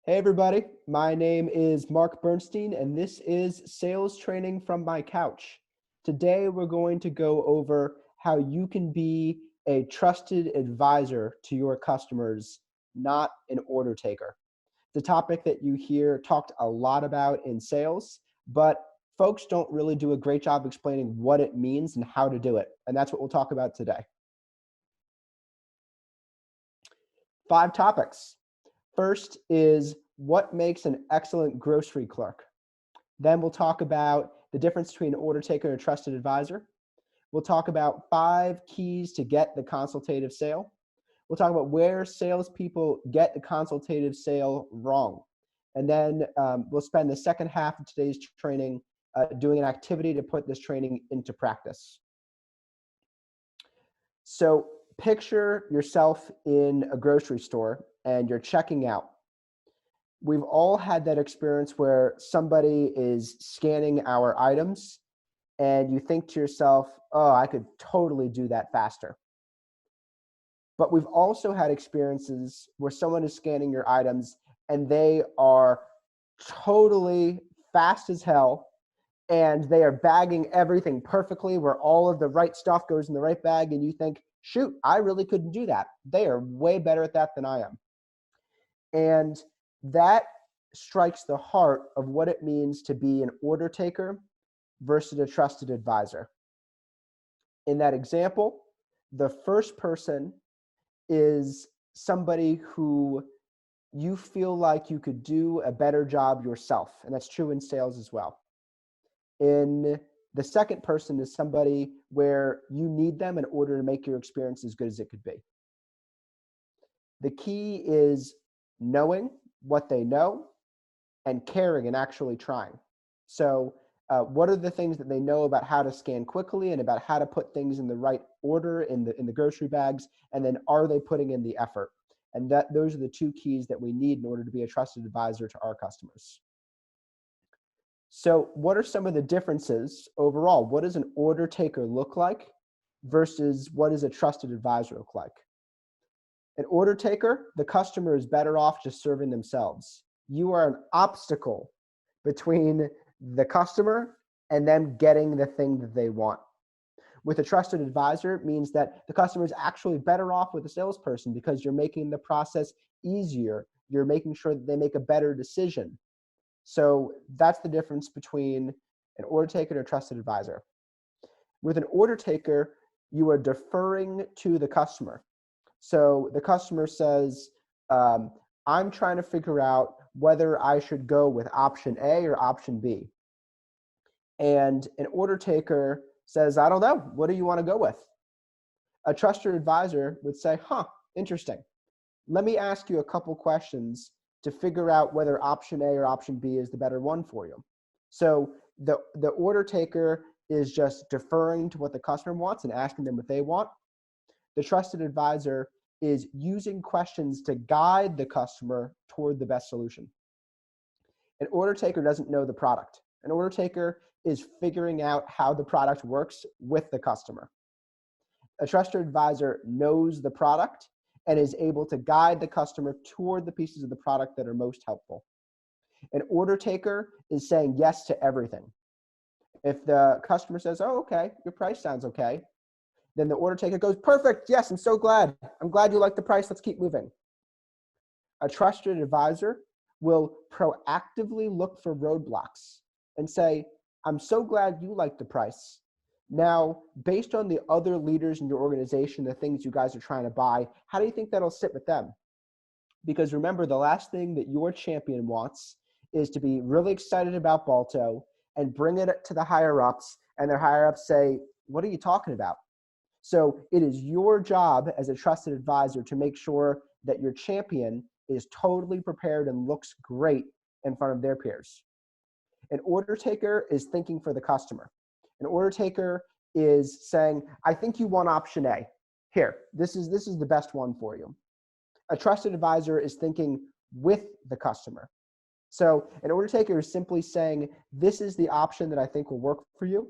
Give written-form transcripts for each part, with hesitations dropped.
Hey everybody, my name is Marc Bernstein and this is Sales Training from My Couch. Today we're going to go over how you can be a trusted advisor to your customers, not an order taker. It's a topic that you hear talked a lot about in sales, but folks don't really do a great job explaining what it means and how to do it. And that's what we'll talk about today. 5 topics. First is what makes an excellent grocery clerk. Then we'll talk about the difference between an order taker and a trusted advisor. We'll talk about 5 keys to get the consultative sale. We'll talk about where salespeople get the consultative sale wrong. And then we'll spend the second half of today's training doing an activity to put this training into practice. So picture yourself in a grocery store and you're checking out. We've all had that experience where somebody is scanning our items and you think to yourself, oh, I could totally do that faster. But we've also had experiences where someone is scanning your items and they are totally fast as hell and they are bagging everything perfectly where all of the right stuff goes in the right bag and you think, shoot, I really couldn't do that. They are way better at that than I am. And that strikes the heart of what it means to be an order taker versus a trusted advisor. In that example, the first person is somebody who you feel like you could do a better job yourself, and that's true in sales as well. In the second person is somebody where you need them in order to make your experience as good as it could be. The key is knowing what they know and caring and actually trying. So what are the things that they know about how to scan quickly and about how to put things in the right order in the grocery bags, and then are they putting in the effort? And those are the 2 keys that we need in order to be a trusted advisor to our customers. So what are some of the differences overall? What does an order taker look like versus what does a trusted advisor look like? An order taker, the customer is better off just serving themselves. You are an obstacle between the customer and them getting the thing that they want. With a trusted advisor, it means that the customer is actually better off with a salesperson because you're making the process easier. You're making sure that they make a better decision. So that's the difference between an order taker and a trusted advisor. With an order taker, you are deferring to the customer. So the customer says, I'm trying to figure out whether I should go with option A or option B. And an order taker says, I don't know, what do you want to go with? A trusted advisor would say, interesting. Let me ask you a couple questions to figure out whether option A or option B is the better one for you. So the order taker is just deferring to what the customer wants and asking them what they want. The trusted advisor is using questions to guide the customer toward the best solution. An order taker doesn't know the product. An order taker is figuring out how the product works with the customer. A trusted advisor knows the product and is able to guide the customer toward the pieces of the product that are most helpful. An order taker is saying yes to everything. If the customer says, oh, okay, your price sounds okay, then the order taker goes, perfect, yes, I'm so glad. I'm glad you like the price, let's keep moving. A trusted advisor will proactively look for roadblocks and say, I'm so glad you like the price. Now, based on the other leaders in your organization, the things you guys are trying to buy, how do you think that'll sit with them? Because remember, the last thing that your champion wants is to be really excited about Balto and bring it to the higher ups, and their higher ups say, what are you talking about? So it is your job as a trusted advisor to make sure that your champion is totally prepared and looks great in front of their peers. An order taker is thinking for the customer. An order taker is saying, I think you want option A. Here, this is the best one for you. A trusted advisor is thinking with the customer. So an order taker is simply saying, this is the option that I think will work for you.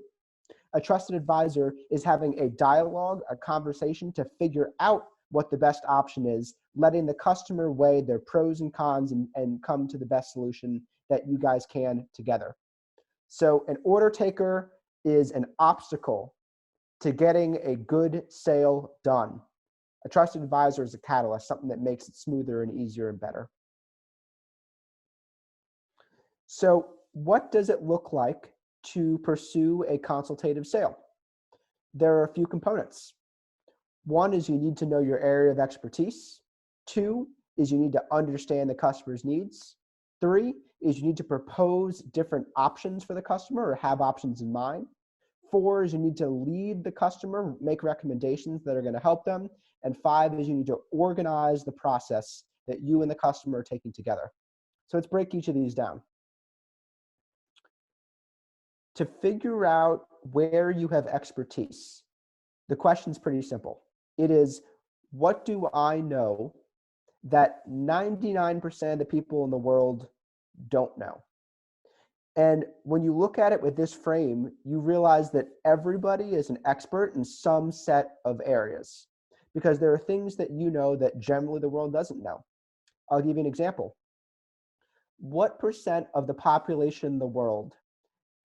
A trusted advisor is having a dialogue, a conversation to figure out what the best option is, letting the customer weigh their pros and cons and come to the best solution that you guys can together. So an order taker is an obstacle to getting a good sale done. A trusted advisor is a catalyst, something that makes it smoother and easier and better. So what does it look like to pursue a consultative sale? There are a few components. One is you need to know your area of expertise. Two is you need to understand the customer's needs. Three is you need to propose different options for the customer or have options in mind. Four is you need to lead the customer, make recommendations that are going to help them. And five is you need to organize the process that you and the customer are taking together. So let's break each of these down. To figure out where you have expertise, the question's pretty simple. It is, what do I know that 99% of the people in the world don't know? And when you look at it with this frame, you realize that everybody is an expert in some set of areas, because there are things that you know that generally the world doesn't know. I'll give you an example. What percent of the population in the world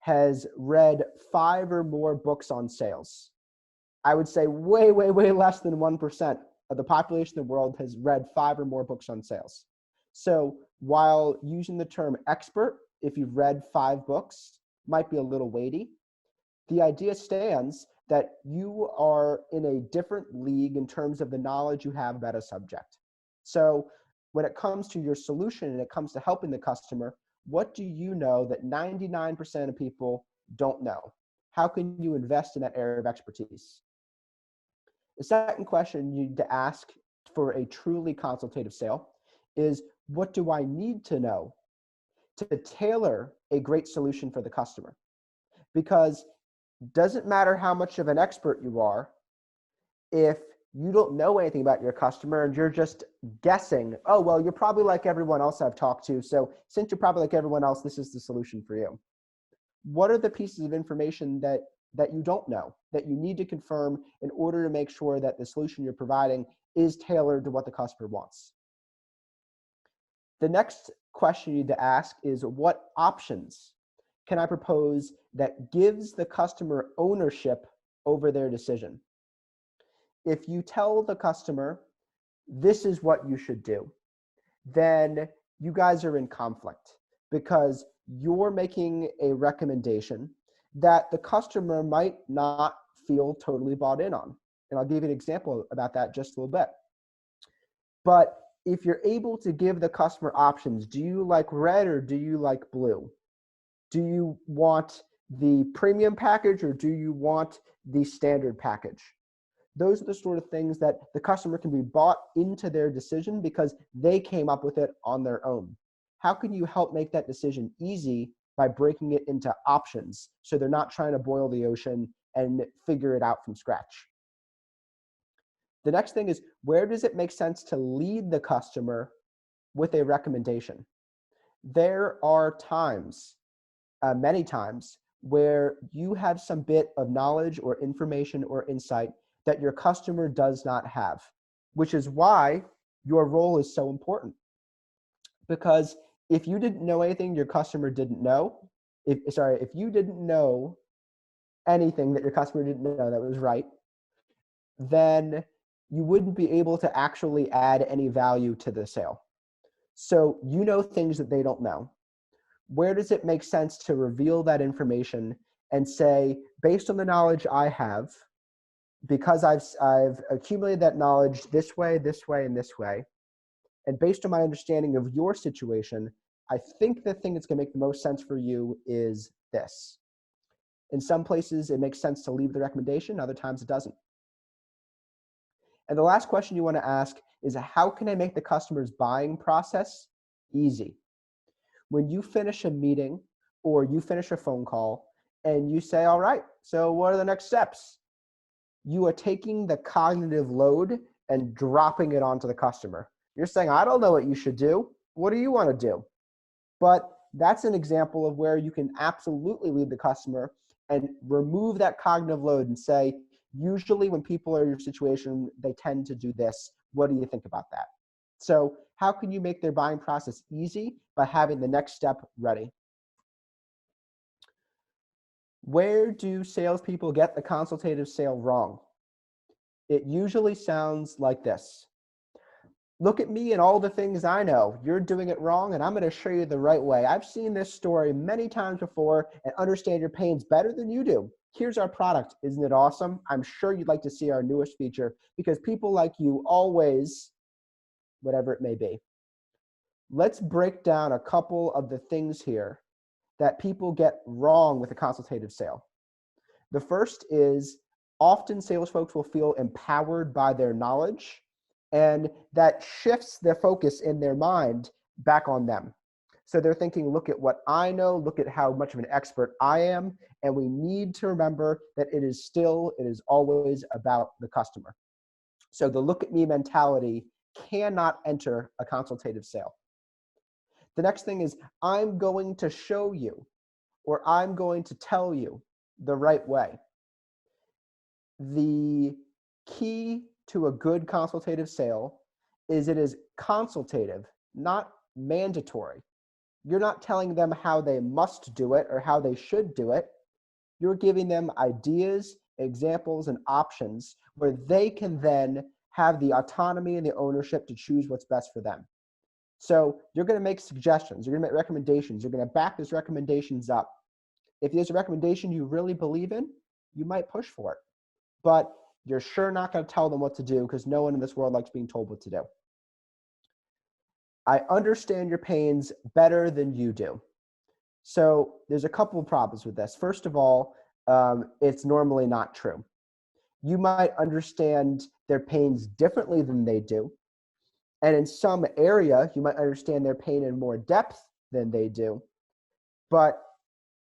has read 5 or more books on sales? I would say way, way, way less than 1% of the population of the world has read 5 or more books on sales. So while using the term expert, if you've read 5 books, might be a little weighty, the idea stands that you are in a different league in terms of the knowledge you have about a subject. So when it comes to your solution and it comes to helping the customer, what do you know that 99% of people don't know? How can you invest in that area of expertise? The second question you need to ask for a truly consultative sale is, what do I need to know to tailor a great solution for the customer? Because it doesn't matter how much of an expert you are, if you don't know anything about your customer and you're just guessing, oh, well, you're probably like everyone else I've talked to, so since you're probably like everyone else, this is the solution for you. What are the pieces of information that you don't know, that you need to confirm in order to make sure that the solution you're providing is tailored to what the customer wants? The next question you need to ask is, what options can I propose that gives the customer ownership over their decision? If you tell the customer, this is what you should do, then you guys are in conflict, because you're making a recommendation that the customer might not feel totally bought in on. And I'll give you an example about that just a little bit. But if you're able to give the customer options, do you like red or do you like blue? Do you want the premium package or do you want the standard package? Those are the sort of things that the customer can be bought into their decision because they came up with it on their own. How can you help make that decision easy by breaking it into options so they're not trying to boil the ocean and figure it out from scratch? The next thing is, where does it make sense to lead the customer with a recommendation? There are times, many times, where you have some bit of knowledge or information or insight that your customer does not have, which is why your role is so important. Because if you didn't know anything your customer didn't know, if you didn't know anything that your customer didn't know that was right, then you wouldn't be able to actually add any value to the sale. So you know things that they don't know. Where does it make sense to reveal that information and say, based on the knowledge I have, because I've accumulated that knowledge this way, and this way, and based on my understanding of your situation, I think the thing that's going to make the most sense for you is this. In some places, it makes sense to leave the recommendation. Other times, it doesn't. And the last question you want to ask is, how can I make the customer's buying process easy? When you finish a meeting or you finish a phone call and you say, all right, so what are the next steps? You are taking the cognitive load and dropping it onto the customer. You're saying, I don't know what you should do. What do you want to do? But that's an example of where you can absolutely lead the customer and remove that cognitive load and say, Usually when people are in your situation, they tend to do this. What do you think about that? So how can you make their buying process easy? By having the next step ready. Where do salespeople get the consultative sale wrong? It usually sounds like this. Look at me and all the things I know. You're doing it wrong, and I'm going to show you the right way. I've seen this story many times before and understand your pains better than you do. Here's our product. Isn't it awesome? I'm sure you'd like to see our newest feature because people like you always, whatever it may be. Let's break down a couple of the things here that people get wrong with a consultative sale. The first is often sales folks will feel empowered by their knowledge, and that shifts their focus in their mind back on them. So they're thinking, look at what I know, look at how much of an expert I am, and we need to remember that it is always about the customer. So the look at me mentality cannot enter a consultative sale. The next thing is, I'm going to show you, or I'm going to tell you the right way. The key to a good consultative sale is it is consultative, not mandatory. You're not telling them how they must do it or how they should do it. You're giving them ideas, examples, and options where they can then have the autonomy and the ownership to choose what's best for them. So you're going to make suggestions, you're going to make recommendations, you're going to back those recommendations up. If there's a recommendation you really believe in, you might push for it. But you're sure not going to tell them what to do because no one in this world likes being told what to do. I understand your pains better than you do. So there's a couple of problems with this. First of all, it's normally not true. You might understand their pains differently than they do. And in some area, you might understand their pain in more depth than they do. But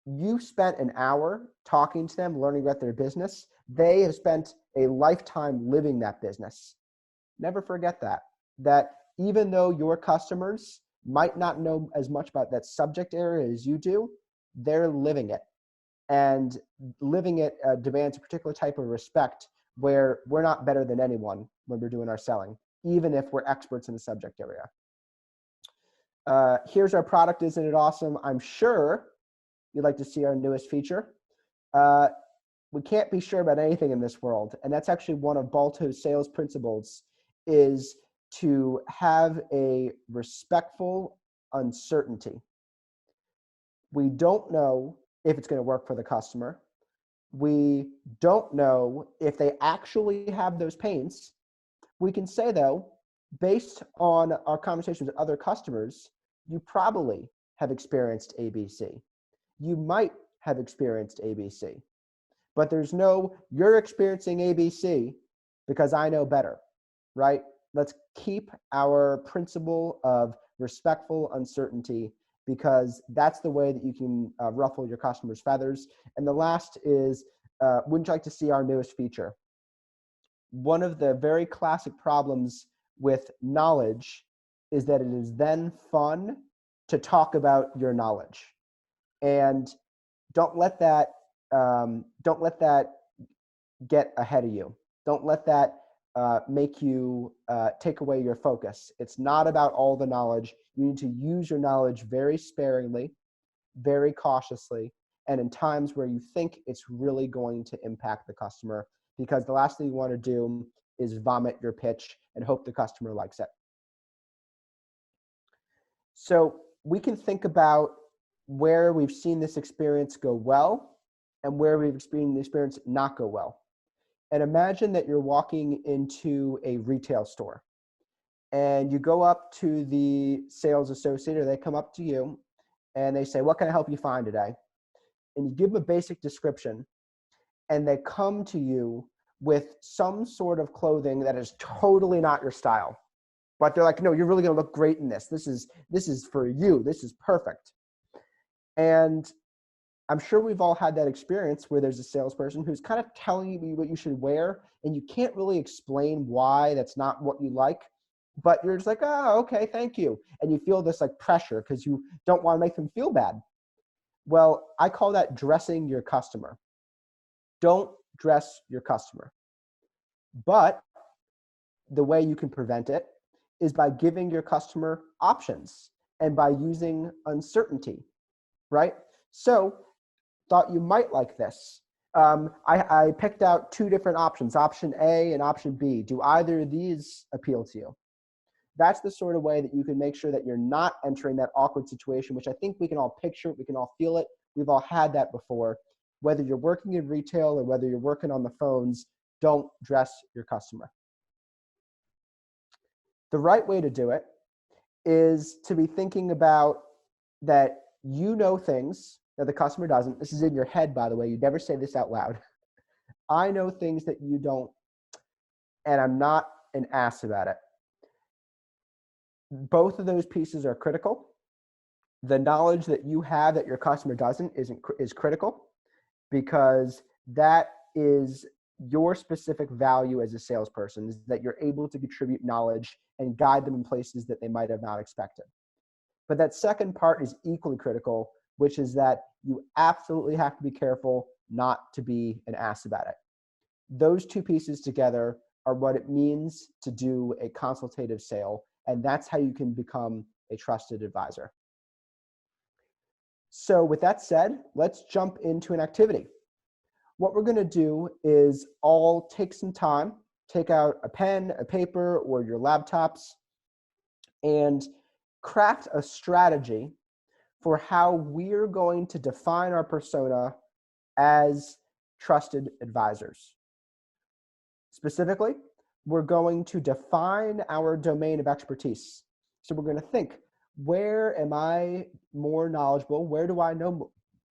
you spent an hour talking to them, learning about their business. They have spent a lifetime living that business. Never forget that even though your customers might not know as much about that subject area as you do, they're living it. And living it demands a particular type of respect where we're not better than anyone when we're doing our selling, even if we're experts in the subject area. Here's our product. Isn't it awesome? I'm sure you'd like to see our newest feature. We can't be sure about anything in this world. And that's actually one of Balto's sales principles, is to have a respectful uncertainty. We don't know if it's going to work for the customer. We don't know if they actually have those pains. We can say, though, based on our conversations with other customers, you probably have experienced ABC. You might have experienced ABC. But there's no, you're experiencing ABC because I know better, right? Let's keep our principle of respectful uncertainty because that's the way that you can ruffle your customers' feathers. And the last is, wouldn't you like to see our newest feature? One of the very classic problems with knowledge is that it is then fun to talk about your knowledge. And don't let that get ahead of you. Don't let that make you take away your focus. It's not about all the knowledge. You need to use your knowledge very sparingly, very cautiously, and in times where you think it's really going to impact the customer, because the last thing you want to do is vomit your pitch and hope the customer likes it. So we can think about where we've seen this experience go well and where we've seen the experience not go well. And imagine that you're walking into a retail store and you go up to the sales associate, or they come up to you and they say, what can I help you find today? And you give them a basic description and they come to you with some sort of clothing that is totally not your style. But they're like, no, you're really going to look great in this. This is for you. This is perfect. And I'm sure we've all had that experience where there's a salesperson who's kind of telling you what you should wear, and you can't really explain why that's not what you like, but you're just like, oh, okay, thank you. And you feel this like pressure because you don't want to make them feel bad. Well, I call that dressing your customer. Don't dress your customer. But the way you can prevent it is by giving your customer options and by using uncertainty, right? So, thought you might like this. I picked out two different options, option A and option B. Do either of these appeal to you? That's the sort of way that you can make sure that you're not entering that awkward situation, which I think we can all picture, we can all feel it. We've all had that before. Whether you're working in retail or whether you're working on the phones, don't dress your customer. The right way to do it is to be thinking about that you know things that the customer doesn't. This is in your head, by the way. You never say this out loud. I know things that you don't, and I'm not an ass about it. Both of those pieces are critical. The knowledge that you have that your customer doesn't is critical, because that is your specific value as a salesperson, is that you're able to contribute knowledge and guide them in places that they might have not expected. But that second part is equally critical, which is that you absolutely have to be careful not to be an ass about it. Those two pieces together are what it means to do a consultative sale, and that's how you can become a trusted advisor. So with that said, let's jump into an activity. What we're going to do is all take some time, take out a pen, a paper, or your laptops, and craft a strategy for how we're going to define our persona as trusted advisors. Specifically, we're going to define our domain of expertise. So we're going to think, where am I more knowledgeable? Where do I know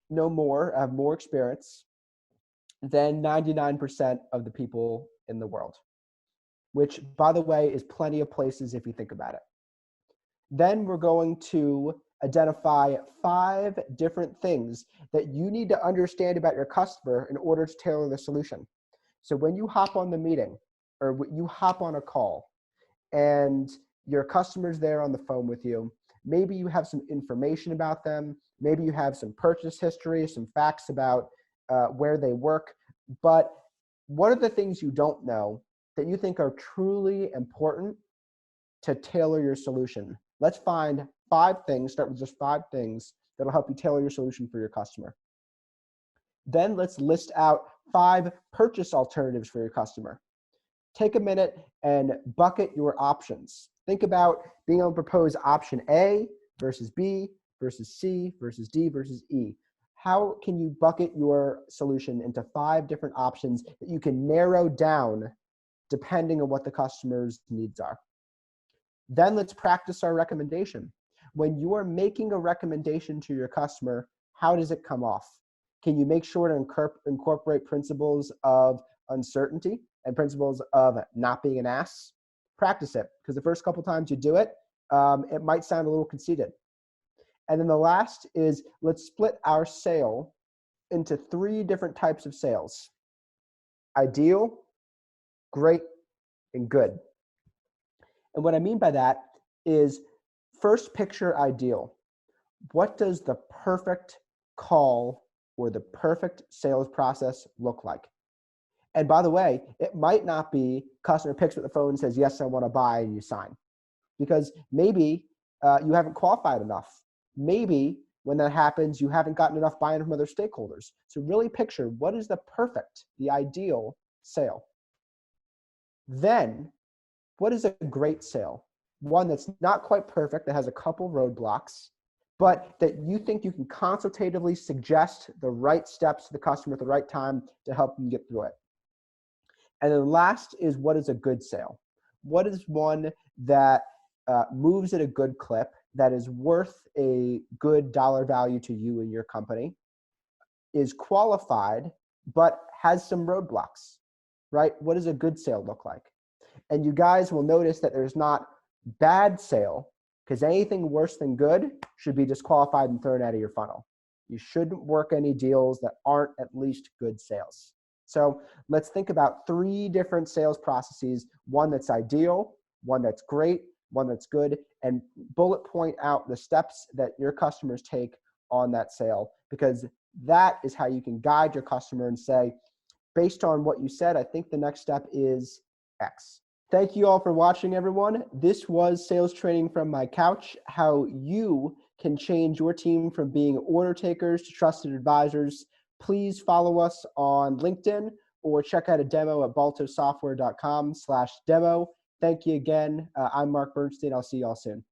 more, have more experience than 99% of the people in the world? Which, by the way, is plenty of places if you think about it. Then we're going to identify 5 different things that you need to understand about your customer in order to tailor the solution. So when you hop on the meeting or you hop on a call and your customer's there on the phone with you, maybe you have some information about them, maybe you have some purchase history, some facts about where they work, but what are the things you don't know that you think are truly important to tailor your solution? Let's find 5 things, start with just 5 things that'll help you tailor your solution for your customer. Then let's list out 5 purchase alternatives for your customer. Take a minute and bucket your options. Think about being able to propose option A versus B versus C versus D versus E. How can you bucket your solution into 5 different options that you can narrow down depending on what the customer's needs are? Then let's practice our recommendation. When you are making a recommendation to your customer, how does it come off? Can you make sure to incorporate principles of uncertainty and principles of not being an ass? Practice it, because the first couple times you do it, it might sound a little conceited. And then the last is, let's split our sale into 3 different types of sales: ideal, great, and good. And what I mean by that is, first picture ideal. What does the perfect call or the perfect sales process look like? And by the way, it might not be customer picks up the phone and says, yes, I want to buy, and you sign. Because maybe you haven't qualified enough. Maybe when that happens, you haven't gotten enough buy-in from other stakeholders. So really picture, what is the perfect, the ideal sale? Then, what is a great sale? One that's not quite perfect, that has a couple roadblocks, but that you think you can consultatively suggest the right steps to the customer at the right time to help them get through it. And then last is, what is a good sale? What is one that moves at a good clip, that is worth a good dollar value to you and your company, is qualified, but has some roadblocks, right? What does a good sale look like? And you guys will notice that there's not bad sale, because anything worse than good should be disqualified and thrown out of your funnel. You shouldn't work any deals that aren't at least good sales. So let's think about 3 different sales processes: one that's ideal, one that's great, one that's good, and bullet point out the steps that your customers take on that sale, because that is how you can guide your customer and say, based on what you said, I think the next step is X. Thank you all for watching, everyone. This was sales training from my couch, how you can change your team from being order takers to trusted advisors. Please follow us on LinkedIn or check out a demo at baltosoftware.com/demo. Thank you again. I'm Marc Bernstein. I'll see you all soon.